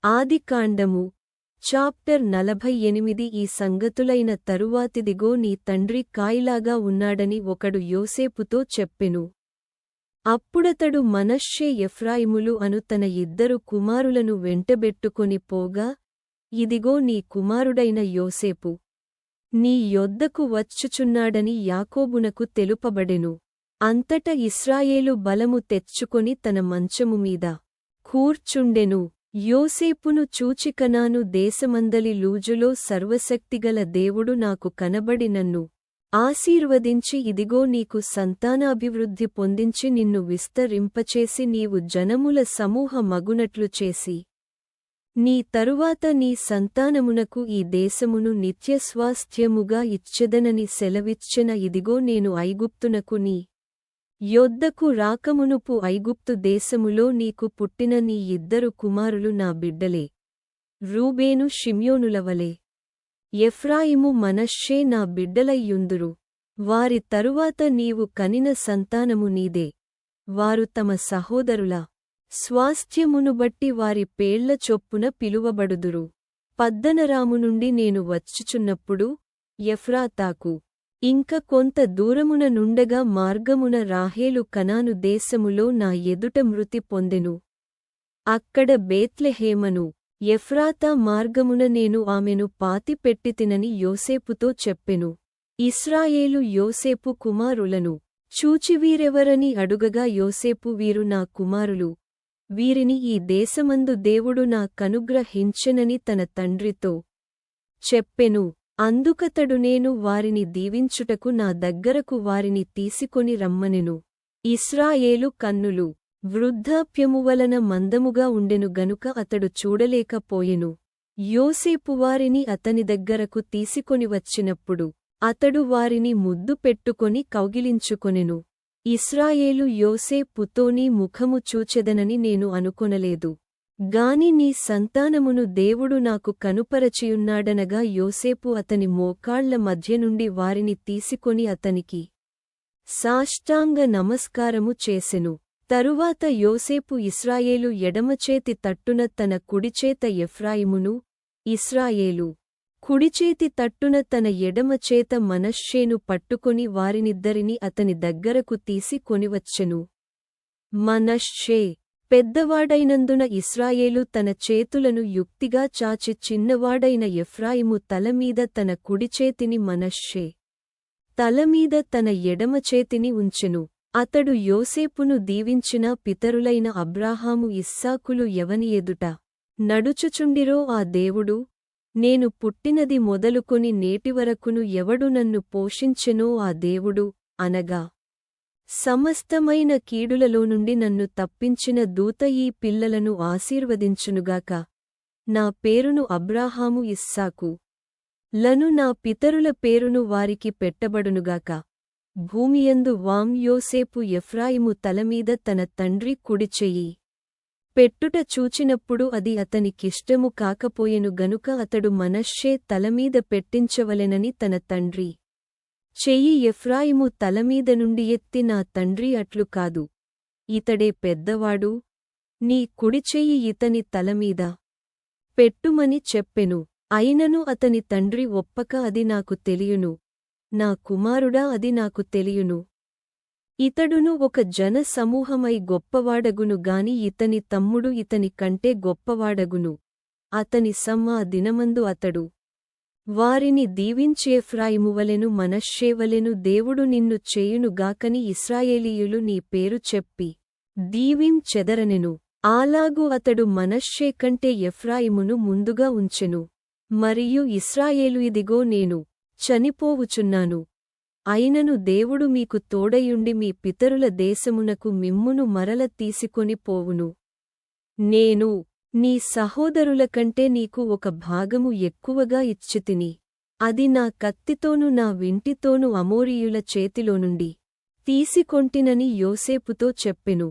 ఆదికాండము చాప్టర్ 48 ఈ సంగతులైన తరువాతిదిగో నీ తండ్రి కాయిలాగా ఉన్నాడని ఒకడు యోసేపుతో చెప్పెను. అప్పుడతడు మనష్షే ఎఫ్రాయిములు అను తన ఇద్దరు కుమారులను వెంటబెట్టుకొని పోగా, ఇదిగో నీ కుమారుడైన యోసేపు నీ యొద్దకు వచ్చుచున్నాడని యాకోబునకు తెలుపబడెను. అంతట ఇశ్రాయేలు బలము తెచ్చుకొని తన మంచము మీద కూర్చుండెను. యోసేపును చూచి కనాను దేశమందలి లూజులో సర్వశక్తిగల దేవుడు నాకు కనబడి నన్ను ఆశీర్వదించి ఇదిగో నీకు సంతానాభివృద్ధి పొందించి నిన్ను విస్తరింపచేసి నీవు జనముల సమూహ మగునట్లు చేసి నీ తరువాత నీ సంతానమునకు ఈ దేశమును నిత్యస్వాస్థ్యముగా ఇచ్చెదనని సెలవిచ్చెన. ఇదిగో నేను ఐగుప్తునకు నీ యొద్దకు రాకమునుపు ఐగుప్తు దేశములో నీకు పుట్టిన నీ ఇద్దరు కుమారులు నా బిడ్డలే, రూబేను షిమ్యోనులవలే. ఎఫ్రాయిము మనష్షే నా బిడ్డలయ్యుందురు. వారి తరువాత నీవు కనిన సంతానము నీదే. వారు తమ సహోదరుల స్వాస్థ్యమును బట్టి వారి పేళ్ల చొప్పున పిలువబడుదురు. పద్దనరాము నుండి నేను వచ్చుచున్నప్పుడు ఎఫ్రాతాకు ఇంక కొంత దూరమున నుండగా మార్గమున రాహేలు కనాను దేశములో నా ఎదుట మృతి పొందెను. అక్కడ బేత్లెహేమను ఎఫ్రాతా మార్గమున నేను ఆమెను పాతిపెట్టితినని యోసేపుతో చెప్పెను. ఇశ్రాయేలు యోసేపు కుమారులను చూచి వీరెవరని అడుగగా యోసేపు వీరు నా కుమారులు, వీరిని ఈ దేశమందు దేవుడు నాకనుగ్రహించెనని తన తండ్రితో చెప్పెను. అందుకతడు నేను వారిని దీవించుటకు నా దగ్గరకు వారిని తీసుకొని రమ్మనెను. ఇశ్రాయేలు కన్నులు వృద్ధాప్యము వలన మందముగా ఉండెను గనుక అతడు చూడలేకపోయెను. యోసేపు వారిని అతని దగ్గరకు తీసుకొని వచ్చినప్పుడు అతడు వారిని ముద్దు పెట్టుకొని కౌగిలించుకొనెను. ఇశ్రాయేలు యోసేపుతోనీ ముఖము చూచెదనని నేను అనుకొనలేదు, గాని నీ సంతానమును దేవుడు నాకు కనుపరచియున్నాడనగా యోసేపు అతని మోకాళ్ల మధ్య నుండి వారిని తీసుకొని అతనికి సాష్టాంగ నమస్కారము చేసెను. తరువాత యోసేపు ఇశ్రాయేలు ఎడమచేతి తట్టున తన కుడిచేత ఎఫ్రాయిమును, ఇశ్రాయేలు కుడిచేతి తట్టున తన ఎడమచేత మనష్షేను పట్టుకొని వారినిద్దరిని అతని దగ్గరకు తీసి కొనివచ్చెను. మనష్షే పెద్దవాడైనందున ఇశ్రాయేలు తన చేతులను యుక్తిగా చాచి చిన్నవాడైన ఎఫ్రాయిము తలమీద తన కుడిచేతిని మనష్షే తలమీద తన ఎడమచేతిని ఉంచెను. అతడు యోసేపును దీవించిన పితరులైన అబ్రాహాము ఇస్సాకులు ఎవని ఎదుట నడుచుచుండిరో ఆ దేవుడు, నేను పుట్టినది మొదలుకొని నేటివరకును ఎవడు నన్ను పోషించెనో ఆ దేవుడు, అనగా సమస్తమైన కీడులలో నుండి నన్ను తప్పించిన దూత ఈ పిల్లలను ఆశీర్వదించునుగాక. నా పేరును అబ్రాహాము ఇస్సాకు లను నా పితరుల పేరును వారికి పెట్టబడునుగాక. భూమియందు యోసేపు ఎఫ్రాయిము తలమీద తన తండ్రి కుడిచెయ్యి పెట్టుట చూచినప్పుడు అది అతనికిష్టము కాకపోయెను గనుక అతడు మనష్షే తలమీద పెట్టించవలెనని తన తండ్రి చెయ్యి ఎఫ్రాయిము తలమీద నుండి ఎత్తి నా తండ్రి అట్లు కాదు, ఇతడే పెద్దవాడు, నీ కుడిచెయ్యి ఇతని తలమీద పెట్టుమని చెప్పెను. అయినను అతని తండ్రి ఒప్పక అది నాకు తెలియును, నా కుమారుడా అది నాకు తెలియును. ఇతడును ఒక జన సమూహమై గొప్పవాడగును గాని ఇతని తమ్ముడు ఇతని కంటే గొప్పవాడగును. అతని ఆ దినమందు అతడు వారిని దీవించి ఎఫ్రాయిమువలెను మనష్షేవలెను దేవుడు నిన్ను చేయునుగాకని ఇశ్రాయేలీయులు నీ పేరు చెప్పి దీవించెదరనెను. అలాగు అతడు మనష్షే కంటే ఎఫ్రాయిమును ముందుగా ఉంచెను. మరియు ఇశ్రాయేలు ఇదిగో నేను చనిపోవుచున్నాను, అయినను దేవుడు మీకు తోడయుండి మీ పితరుల దేశమునకు మిమ్మును మరల తీసుకొని పోవును. నేను నీ సహోదరుల కంటే నీకు ఒక భాగము ఎక్కువగా ఇచ్చితిని, అది నా కత్తితోనూ నా వింటితోనూ అమోరీయుల చేతిలోనుండి తీసికొంటినని యోసేపుతో చెప్పెను.